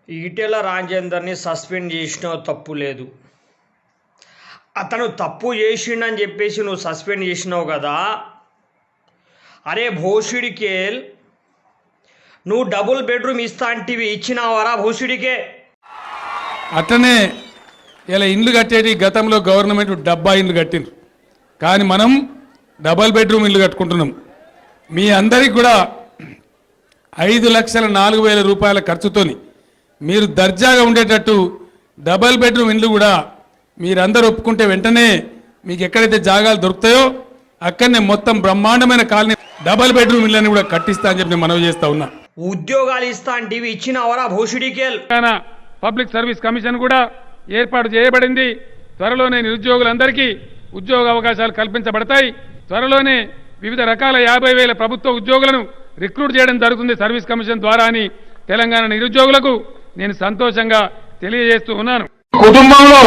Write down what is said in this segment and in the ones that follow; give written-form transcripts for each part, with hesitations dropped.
Etela రాజేందర్ని suspend చేసినా తప్పు లేదు. అతను తప్పు చేసిండని చెప్పేసి నువ్వు సస్పెండ్ చేసినావు కదా. అరే భోషుడికేల్, నువ్వు డబుల్ బెడ్రూమ్ ఇస్తా అంటివి, ఇచ్చినావారా భోషుడికే? అట్లనే ఇలా ఇండ్లు కట్టేది గతంలో గవర్నమెంట్ డబ్బా ఇండ్లు కట్టిండ్రు, కానీ మనం డబల్ బెడ్రూమ్ ఇల్లు కట్టుకుంటున్నాం. మీ అందరికి కూడా 5,04,000 రూపాయల ఖర్చుతోని మీరు దర్జాగా ఉండేటట్టు డబల్ బెడ్రూమ్ ఇండ్లు కూడా మీరందరూ ఒప్పుకుంటే వెంటనే మీకు ఎక్కడైతే జాగాలు దొరుకుతాయో అక్కడనే మొత్తం బ్రహ్మాండమైన కాలనీ డబల్ బెడ్రూమ్ ఇళ్ళని కూడా కట్టిస్తా అని చెప్పి నేను మనవి చేస్తా ఉన్నా. ఉద్యోగాలు ఇస్తా అంటివి, ఇచ్చినావరా భోషుడికేల్? పబ్లిక్ సర్వీస్ కమిషన్ కూడా ఏర్పాటు చేయబడింది. త్వరలోనే నిరుద్యోగులందరికీ ఉద్యోగ అవకాశాలు కల్పించబడతాయి. త్వరలోనే వివిధ రకాల 50,000 ప్రభుత్వ ఉద్యోగులను రిక్రూట్ చేయడం జరుగుతుంది సర్వీస్ కమిషన్ ద్వారా అని తెలంగాణ నిరుద్యోగులకు నేను సంతోషంగా తెలియజేస్తూ ఉన్నాను. కుటుంబంలో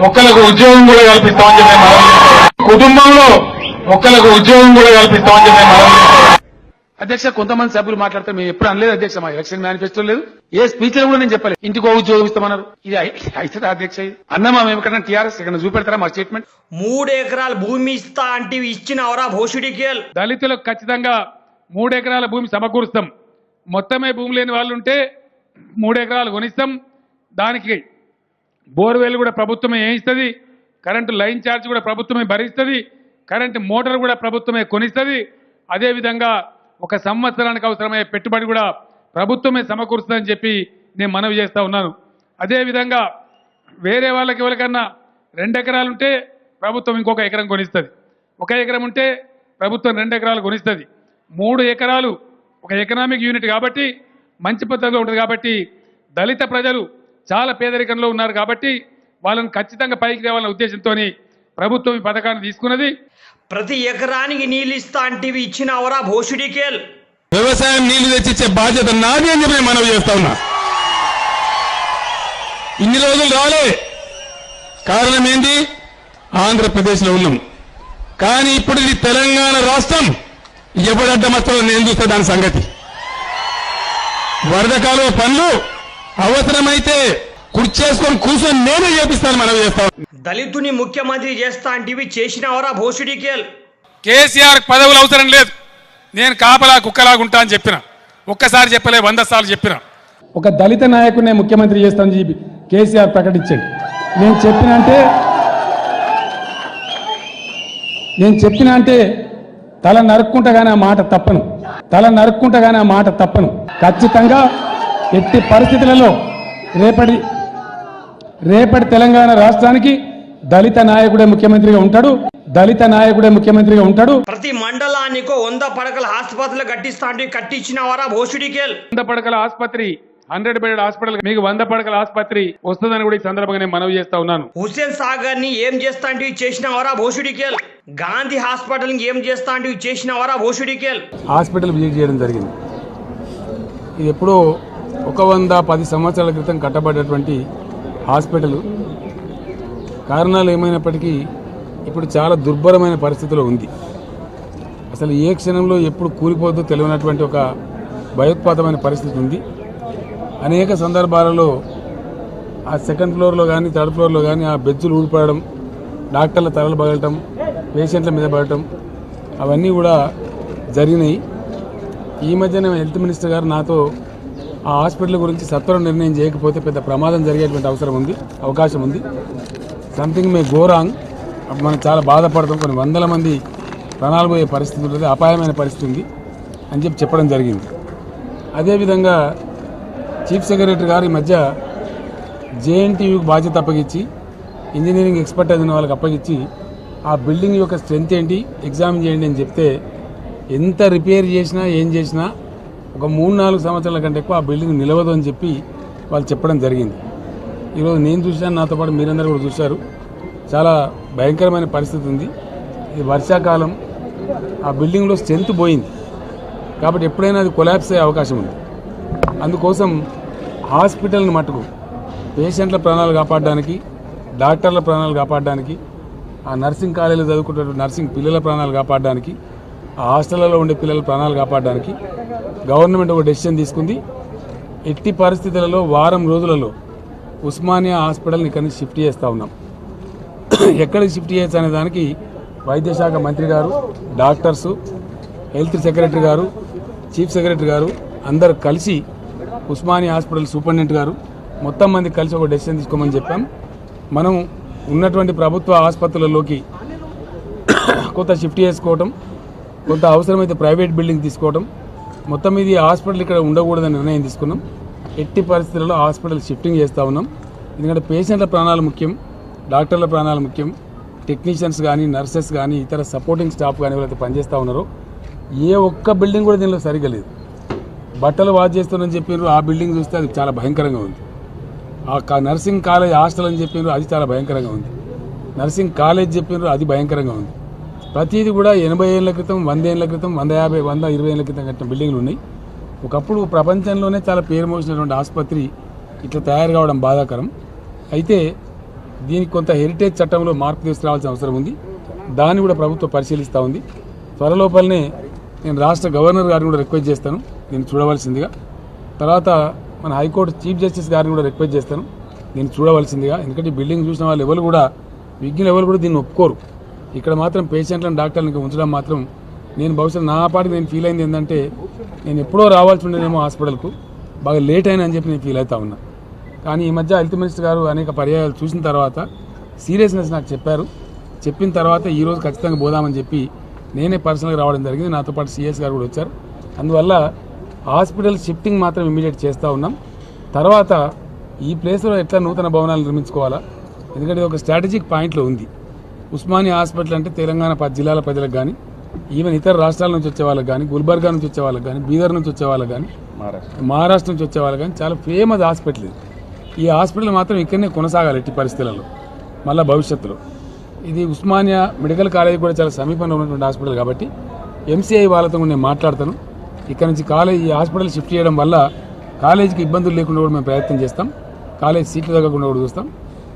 ఒక్కలకు ఉద్యోగం కూడా కల్పిస్తామని చెప్పి అధ్యక్ష, కొంతమంది సభ్యులు మాట్లాడితే మేము ఎప్పుడు అనలేదు అధ్యక్ష, మా ఎలక్షన్ మేనిఫెస్టో లేదు, ఏ స్పీచ్ లో కూడా నేను చెప్పలేదు ఇంటికో ఉద్యోగం ఇస్తామన్నారు. ఇది అయితే అధ్యక్ష అన్నమా మేము ఎక్కడన్నా టీఆర్ఎస్ ఎక్కడ చూపెడతారా మా స్టేట్మెంట్? 3 ఎకరాల భూమి ఇస్తా అంటివి, ఇచ్చినావరా భోషుడికేల్? దళితులకు ఖచ్చితంగా 3 ఎకరాల భూమి సమకూరుస్తాం. మొత్తమే భూమి లేని వాళ్ళు ఉంటే 3 ఎకరాలు కొనిస్తాం. దానికి బోర్వెల్ కూడా ప్రభుత్వమే వేయిస్తుంది, కరెంటు లైన్ ఛార్జ్ కూడా ప్రభుత్వమే భరిస్తుంది, కరెంటు మోటార్ కూడా ప్రభుత్వమే కొనిస్తుంది. అదేవిధంగా 1 సంవత్సరానికి అవసరమయ్యే పెట్టుబడి కూడా ప్రభుత్వమే సమకూరుస్తుందని చెప్పి నేను మనవి చేస్తా ఉన్నాను. అదేవిధంగా వేరే వాళ్ళకి ఎవరికన్నా 2 ఎకరాలు ఉంటే ప్రభుత్వం ఇంకొక ఎకరం కొనిస్తుంది, 1 ఎకరం ఉంటే ప్రభుత్వం 2 ఎకరాలు కొనిస్తుంది. 3 ఎకరాలు ఒక ఎకనామిక్ యూనిట్ కాబట్టి మంచి పద్ధతిలో ఉంటుంది. కాబట్టి దళిత ప్రజలు చాలా పేదరికంలో ఉన్నారు కాబట్టి వాళ్ళని ఖచ్చితంగా పైకి తేవాలన్న ఉద్దేశంతో ప్రభుత్వం ఈ పథకాన్ని తీసుకున్నది. ప్రతి ఎకరానికి నీళ్ళు ఇస్తా అంటివి, ఇచ్చినావరా భోషుడికేల్? వ్యవసాయం నీళ్లు తెచ్చిచ్చే బాధ్యత నాది అని చెప్పి మనవి చేస్తా ఉన్నా. ఇన్ని రోజులు రాలే, కారణం ఏంటి? ఆంధ్రప్రదేశ్లో ఉన్నాం. కానీ ఇప్పుడు ఇది తెలంగాణ రాష్ట్రం, ఎవడడ్డమస్తో నేను చూస్తా దాని సంగతి. వరద కాలువ పనులు అవసరమైతే కుర్చేసుకొని కూర్చొని నేనే చేపిస్తాను మనవి చేస్తాను. దళితుని ముఖ్యమంత్రి చేస్తా అంటివి, చేసినావరా భోషుడికేల్? కేసీఆర్ పదవులు అవసరం లేదు, నేను కాపలా కుక్కలాగుంటా అని చెప్పిన. ఒక్కసారి చెప్పలే, 100 సార్లు చెప్పిన. ఒక దళిత నాయకుడినే ముఖ్యమంత్రి చేస్తానని చెప్పి కేసీఆర్ ప్రకటించాడు. నేను చెప్పిన అంటే తల నరుక్కుంటగానే ఆ మాట తప్పను. ఖచ్చితంగా ఎట్టి పరిస్థితులలో రేపటి తెలంగాణ రాష్ట్రానికి దళిత నాయకుడే ముఖ్యమంత్రిగా ఉంటాడు. ప్రతి మండలానికో 100 పడకల ఆసుపత్రులు కట్టిస్తా అంటే కట్టించినవారా భోషుడికేల్? 100 పడకల ఆసుపత్రి, 100 బెడ్ హాస్పిటల్, మీకు 100 పడకల ఆసుపత్రి వస్తుందని కూడా ఈ సందర్భంగా నేను మనవి చేస్తా ఉన్నాను. హుస్సేన్ సాగర్ ని ఏం చేస్తా అంటే చేసినవారా భోషుడికేల్? గాంధీ హాస్పిటల్ ఏం చేస్తా అంటే చేసినవారా భోషుడికేల్? హాస్పిటల్ విజిట్ చేయడం జరిగింది. ఇది ఎప్పుడో 110 సంవత్సరాల క్రితం కట్టబడ్డటువంటి హాస్పిటల్. కారణాలు ఏమైనప్పటికీ ఇప్పుడు చాలా దుర్భరమైన పరిస్థితిలో ఉంది. అసలు ఏ క్షణంలో ఎప్పుడు కూలిపోద్దో తెలియనటువంటి ఒక భయోత్పాతమైన పరిస్థితి ఉంది. అనేక సందర్భాలలో ఆ 2nd ఫ్లోర్లో కానీ 3rd ఫ్లోర్లో కానీ ఆ బెడ్జులు ఊడిపడడం, డాక్టర్ల తలలు పగలటం, పేషెంట్ల మీద పడటం అవన్నీ కూడా జరిగినాయి. ఈ మధ్యన హెల్త్ మినిస్టర్ గారు నాతో ఆ హాస్పిటల్ గురించి సత్వరం నిర్ణయం చేయకపోతే పెద్ద ప్రమాదం జరిగేటువంటి అవకాశం ఉంది. సంథింగ్ మే గో రాంగ్, మనం చాలా బాధపడతాం, కొన్ని 100 మంది ప్రాణాలు పోయే పరిస్థితి ఉంటుంది, అపాయమైన పరిస్థితి ఉంది అని చెప్పడం జరిగింది. అదేవిధంగా చీఫ్ సెక్రటరీ గారు ఈ మధ్య జేఎన్టీయూకి బాధ్యత అప్పగించి, ఇంజనీరింగ్ ఎక్స్పర్ట్ అయిన వాళ్ళకి అప్పగించి ఆ బిల్డింగ్ యొక్క స్ట్రెంత్ ఏంటి ఎగ్జామిన్ చేయండి అని చెప్తే ఎంత రిపేర్ చేసినా ఏం చేసినా ఒక 3-4 సంవత్సరాల కంటే ఎక్కువ ఆ బిల్డింగ్ నిలవదు అని చెప్పి వాళ్ళు చెప్పడం జరిగింది. ఈరోజు నేను చూశాను, నాతో పాటు మీరందరూ కూడా చూశారు. చాలా భయంకరమైన పరిస్థితి ఉంది. ఇది వర్షాకాలం, ఆ బిల్డింగ్లో స్ట్రెంత్ పోయింది కాబట్టి ఎప్పుడైనా అది కొలాప్స్ అయ్యే అవకాశం ఉంది. అందుకోసం హాస్పిటల్ని మటుకు పేషెంట్ల ప్రాణాలు కాపాడడానికి, డాక్టర్ల ప్రాణాలు కాపాడడానికి, ఆ నర్సింగ్ కాలేజీలో చదువుకుంటున్న నర్సింగ్ పిల్లల ప్రాణాలు కాపాడడానికి, ఆ హాస్టళ్లలో ఉండే పిల్లల ప్రాణాలు కాపాడడానికి గవర్నమెంట్ ఒక డెసిషన్ తీసుకుంది. ఎట్టి పరిస్థితులలో వారం రోజులలో ఉస్మానియా హాస్పిటల్ని ఇక్కడి నుంచి షిఫ్ట్ చేస్తూ ఉన్నాం. ఎక్కడికి షిఫ్ట్ చేయొచ్చు అనే దానికి వైద్య శాఖ మంత్రి గారు, డాక్టర్సు, హెల్త్ సెక్రటరీ గారు, చీఫ్ సెక్రటరీ గారు అందరు కలిసి ఉస్మానియా హాస్పిటల్ సూపరింటెండెంట్ గారు మొత్తం మంది కలిసి ఒక డెసిషన్ తీసుకోమని చెప్పాం. మనం ఉన్నటువంటి ప్రభుత్వ ఆసుపత్రులలోకి కొంత షిఫ్ట్ చేసుకోవటం, కొంత అవసరమైతే ప్రైవేట్ బిల్డింగ్ తీసుకోవడం, మొత్తం మీద ఈ హాస్పిటల్ ఇక్కడ ఉండకూడదని నిర్ణయం తీసుకున్నాం. ఎట్టి పరిస్థితుల్లో హాస్పిటల్ షిఫ్టింగ్ చేస్తూ ఉన్నాం. ఎందుకంటే పేషెంట్ల ప్రాణాలు ముఖ్యం, డాక్టర్ల ప్రాణాలు ముఖ్యం. టెక్నీషియన్స్ కానీ, నర్సెస్ కానీ, ఇతర సపోర్టింగ్ స్టాఫ్ కానీ ఎవరైతే పనిచేస్తూ ఉన్నారో ఏ ఒక్క బిల్డింగ్ కూడా దీనిలో సరిగ్గా లేదు. బట్టలు వాష్ చేస్తారని చెప్పారు, ఆ బిల్డింగ్ చూస్తే అది చాలా భయంకరంగా ఉంది. ఆ నర్సింగ్ కాలేజ్ హాస్టల్ అని చెప్పారు, అది చాలా భయంకరంగా ఉంది. నర్సింగ్ కాలేజ్ చెప్పారు, అది భయంకరంగా ఉంది. ప్రతిదీ కూడా 80 ఏళ్ల క్రితం, 100 ఏళ్ల క్రితం, 150, 120 ఏళ్ల క్రితం కట్టిన బిల్డింగ్లు ఉన్నాయి. ఒకప్పుడు ప్రపంచంలోనే చాలా పేరు మోసినటువంటి ఆసుపత్రి ఇట్లా తయారు కావడం బాధాకరం. అయితే దీనికి కొంత హెరిటేజ్ చట్టంలో మార్పు తీసుకురావాల్సిన అవసరం ఉంది. దాన్ని కూడా ప్రభుత్వం పరిశీలిస్తూ ఉంది. త్వరలోపలనే నేను రాష్ట్ర గవర్నర్ గారిని కూడా రిక్వెస్ట్ చేస్తాను దీన్ని చూడవలసిందిగా. తర్వాత మన హైకోర్టు చీఫ్ జస్టిస్ గారిని కూడా రిక్వెస్ట్ చేస్తాను దీన్ని చూడవలసిందిగా. ఎందుకంటే ఈ బిల్డింగ్ చూసిన వాళ్ళు ఎవరు కూడా, విజ్ఞులు ఎవరు కూడా దీన్ని ఒప్పుకోరు. ఇక్కడ మాత్రం పేషెంట్లను, డాక్టర్లను ఇంకా ఉంచడం మాత్రం నేను బహుశా నా పాటికి నేను ఫీల్ అయింది ఏంటంటే, నేను ఎప్పుడో రావాల్సి ఉండేదేమో హాస్పిటల్కు, బాగా లేట్ అయినా అని చెప్పి నేను ఫీల్ అవుతా ఉన్నా. కానీ ఈ మధ్య హెల్త్ మినిస్టర్ గారు అనేక పర్యాయాలు చూసిన తర్వాత సీరియస్నెస్ నాకు చెప్పారు. చెప్పిన తర్వాత ఈరోజు ఖచ్చితంగా పోదామని చెప్పి నేనే పర్సనల్గా రావడం జరిగింది. నాతో పాటు సిఎస్ గారు కూడా వచ్చారు. అందువల్ల హాస్పిటల్ షిఫ్టింగ్ మాత్రం ఇమీడియట్ చేస్తూ ఉన్నాం. తర్వాత ఈ ప్లేస్లో ఎట్లా నూతన భవనాలు నిర్మించుకోవాలా, ఎందుకంటే ఒక స్ట్రాటజిక్ పాయింట్లో ఉంది. ఉస్మానియా హాస్పిటల్ అంటే తెలంగాణ 10 జిల్లాల ప్రజలకు కానీ, ఈవెన్ ఇతర రాష్ట్రాల నుంచి వచ్చే వాళ్ళకి కానీ, గుల్బర్గా నుంచి వచ్చే వాళ్ళకి కానీ, బీదర్ నుంచి వచ్చే వాళ్ళకి కానీ, మహారాష్ట్ర నుంచి వచ్చే వాళ్ళకి కానీ చాలా ఫేమస్ హాస్పిటల్ ఇది. ఈ హాస్పిటల్ మాత్రం ఇక్కడనే కొనసాగాలి ఎట్టి పరిస్థితులలో మళ్ళీ భవిష్యత్తులో. ఇది ఉస్మానియా మెడికల్ కాలేజ్ కూడా చాలా సమీపంలో ఉన్నటువంటి హాస్పిటల్ కాబట్టి ఎంసీఐ వాళ్ళతో కూడా నేను మాట్లాడతాను. ఇక్కడ నుంచి ఈ హాస్పిటల్ షిఫ్ట్ చేయడం వల్ల కాలేజీకి ఇబ్బందులు లేకుండా కూడా మేము ప్రయత్నం చేస్తాం. కాలేజ్ సీట్లు తగ్గకుండా కూడా చూస్తాం.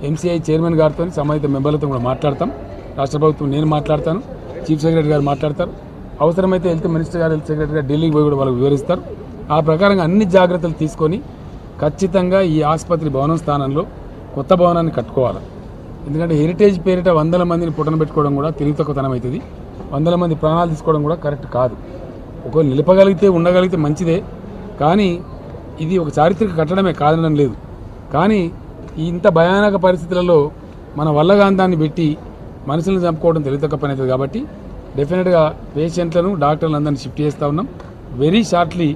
ఎంసీఐ చైర్మన్ గారితో, సంబంధిత మెంబర్లతో కూడా మాట్లాడతాం. రాష్ట్ర ప్రభుత్వం నేను మాట్లాడతాను, చీఫ్ సెక్రటరీ గారు మాట్లాడతారు. అవసరమైతే హెల్త్ మినిస్టర్ గారు, హెల్త్ సెక్రటరీ గారు ఢిల్లీకి పోయి కూడా వాళ్ళకి వివరిస్తారు. ఆ ప్రకారంగా అన్ని జాగ్రత్తలు తీసుకొని ఖచ్చితంగా ఈ ఆసుపత్రి భవనం స్థానంలో కొత్త భవనాన్ని కట్టుకోవాలి. ఎందుకంటే హెరిటేజ్ పేరిట 100 మందిని పుట్టన పెట్టుకోవడం కూడా తెలివితక్కువతనం అవుతుంది. 100 మంది ప్రాణాలు తీసుకోవడం కూడా కరెక్ట్ కాదు. ఒకవేళ నిలపగలిగితే, ఉండగలిగితే మంచిదే. కానీ ఇది ఒక చారిత్రక కట్టడమే, కాదనడం లేదు. కానీ ఇంత భయానక పరిస్థితులలో మన వల్లగాంధాన్ని పెట్టి మనుషులను చంపుకోవడం తెలివితక్కువ పని అవుతుంది. కాబట్టి డెఫినెట్గా పేషెంట్లను, డాక్టర్లను అందరినీ షిఫ్ట్ చేస్తూ ఉన్నాం. వెరీ షార్ట్లీ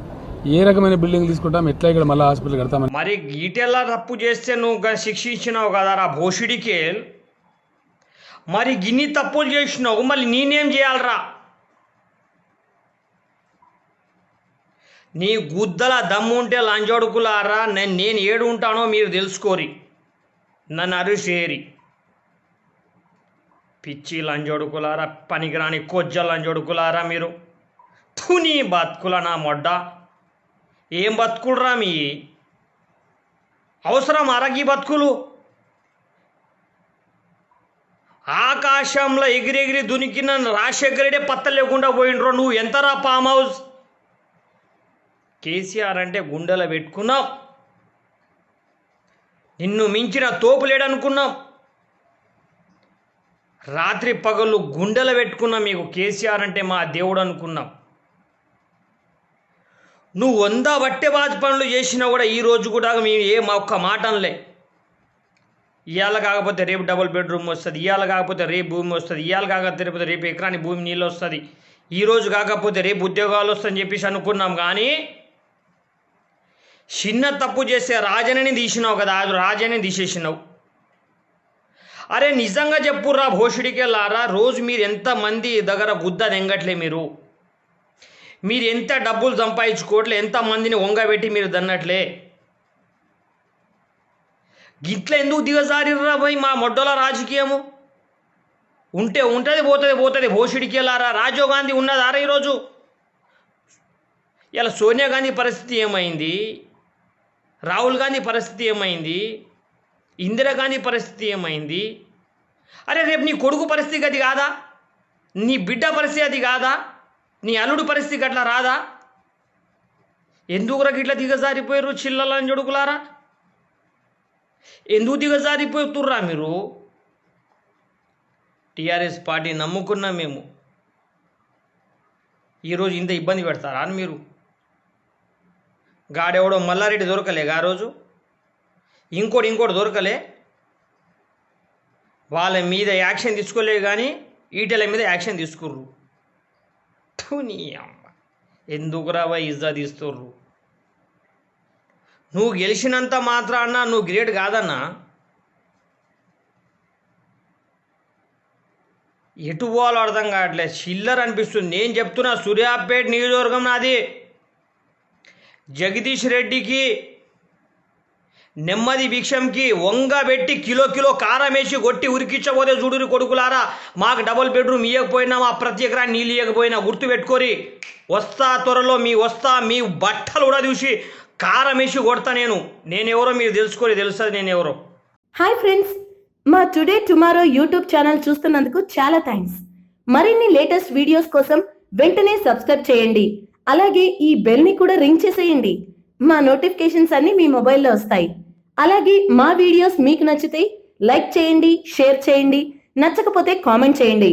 ఏ రకమైన బిల్డింగ్ తీసుకుంటాం, ఎట్లా ఇక్కడ మళ్ళీ హాస్పిటల్ కడతామని. మరి ఈటెల్లా తప్పు చేస్తే నువ్వు శిక్షించినావు కదా రా భోషుడికే, మరి గిన్ని తప్పులు చేసినావు, మళ్ళీ నేనేం చేయాలరా? నీ గుద్దల దమ్ము ఉంటే లంజోడుకులారా, నేను ఏడు ఉంటానో మీరు తెలుసుకోరి, నన్ను అరుషేరి. పిచ్చి లంజోడుకులారా, పనికిరాని కొజ్జ లంజోడుకులారా మీరు. తుని బతుకుల నా మొడ్డ, ఏం బతుకులరా మీ? అవసరం అరగి బతుకులు? ఆకాశంలో ఎగిరెగిరి దునికిన రాజశేఖరుడే పత్త లేకుండా పోయిండ్రో. నువ్వు ఎంతరా ఫామ్ హౌస్? కేసీఆర్ అంటే గుండెలో పెట్టుకున్నాం, నిన్ను మించిన తోపు లేడనుకున్నాం. రాత్రి పగళ్ళు గుండెలో పెట్టుకున్నాం, మీకు కేసీఆర్ అంటే మా దేవుడు అనుకున్నాం. నువ్వు 100 బట్టెబాజు పనులు చేసినా కూడా ఈరోజు కూడా మేము ఒక్క మాట అనలే. ఇవాళ కాకపోతే రేపు డబుల్ బెడ్రూమ్ వస్తుంది, ఇవాళ కాకపోతే రేపు భూమి వస్తుంది, ఇవాళ కాకపోతే రేపు ఎకరాని భూమి నీళ్ళు వస్తుంది, ఈరోజు కాకపోతే రేపు ఉద్యోగాలు వస్తాయని చెప్పేసి అనుకున్నాం. కానీ చిన్న తప్పు చేస్తే రాజనని తీసినావు కదా, రాజని తీసేసినావు. అరే నిజంగా చెప్పుర్రా భోషుడికెళ్ళారా, రోజు మీరు ఎంతమంది దగ్గర గుద్ద తెంగట్లే, మీరు ఎంత డబ్బులు సంపాదించుకోవట్లే, ఎంతమందిని వంగబెట్టి మీరు దన్నట్లే. గిట్ల ఎందుకు దిగజారిర్రా పోయి మా మొడ్డల రాజకీయము? ఉంటే ఉంటుంది, పోతుంది. భోషుడికెళ్ళారా, రాజీవ్ గాంధీ ఉన్నదారా ఈరోజు? ఇలా సోనియా గాంధీ పరిస్థితి ఏమైంది, రాహుల్ గాంధీ పరిస్థితి ఏమైంది, ఇందిరాగాంధీ పరిస్థితి ఏమైంది? అరే రేపు నీ కొడుకు పరిస్థితి అది కాదా? నీ బిడ్డ పరిస్థితి అది కాదా? నీ అల్లుడు పరిస్థితి అట్లా రాదా? ఎందుకురా ఇట్లా దిగజారిపోయారు చిల్లలని జడుకులారా? ఎందుకు దిగజారిపోతుర్రా మీరు? టీఆర్ఎస్ పార్టీ నమ్ముకున్నాం మేము, ఈరోజు ఇంత ఇబ్బంది పెడతారా అని మీరు? గాడెవడో మల్లారెడ్డి దొరకలే ఆ రోజు, ఇంకోటి దొరకలే, వాళ్ళ మీద యాక్షన్ తీసుకోలే కానీ ఈటెల మీద యాక్షన్ తీసుకుర్రు. నీ అమ్మ, ఎందుకురా ఇజ్జా తీస్తుర్రు? నువ్వు గెలిచినంత మాత్రాన నువ్వు గ్రేట్ కాదన్నా. ఎటు పోవాలో అర్థం కావట్లేదు, చిల్లర్ అనిపిస్తుంది. నేను చెప్తున్నా, సూర్యాపేట నియోజకవర్గం నాది. జగదీష్ రెడ్డికి నెమ్మది భిక్షంకి వంగబెట్టి కిలో కారం వేసి కొట్టి ఉరికిచ్చబోతే చూడురి కొడుకులారా. మాకు డబుల్ బెడ్రూమ్ ఇవ్వకపోయినా, మా ప్రతి ఎకరాన్ని నీళ్ళు ఇవ్వకపోయినా గుర్తుపెట్టుకోరి. వస్తా త్వరలో, మీ బట్టలు కూడా చూసి కారం వేసి కొడతా. నేనెవరో మీరు తెలుస్తుంది నేనెవరో. హాయ్ ఫ్రెండ్స్, మా టుడే టుమారో యూట్యూబ్ ఛానల్ చూస్తున్నందుకు చాలా థ్యాంక్స్. మరిన్ని లేటెస్ట్ వీడియోస్ కోసం వెంటనే సబ్స్క్రైబ్ చేయండి. అలాగే ఈ బెల్ ని కూడా రింగ్ చేసేయండి. మా నోటిఫికేషన్స్ అన్ని మీ మొబైల్లో వస్తాయి. అలాగే మా వీడియోస్ మీకు నచ్చితే లైక్ చేయండి, షేర్ చేయండి, నచ్చకపోతే కామెంట్ చేయండి.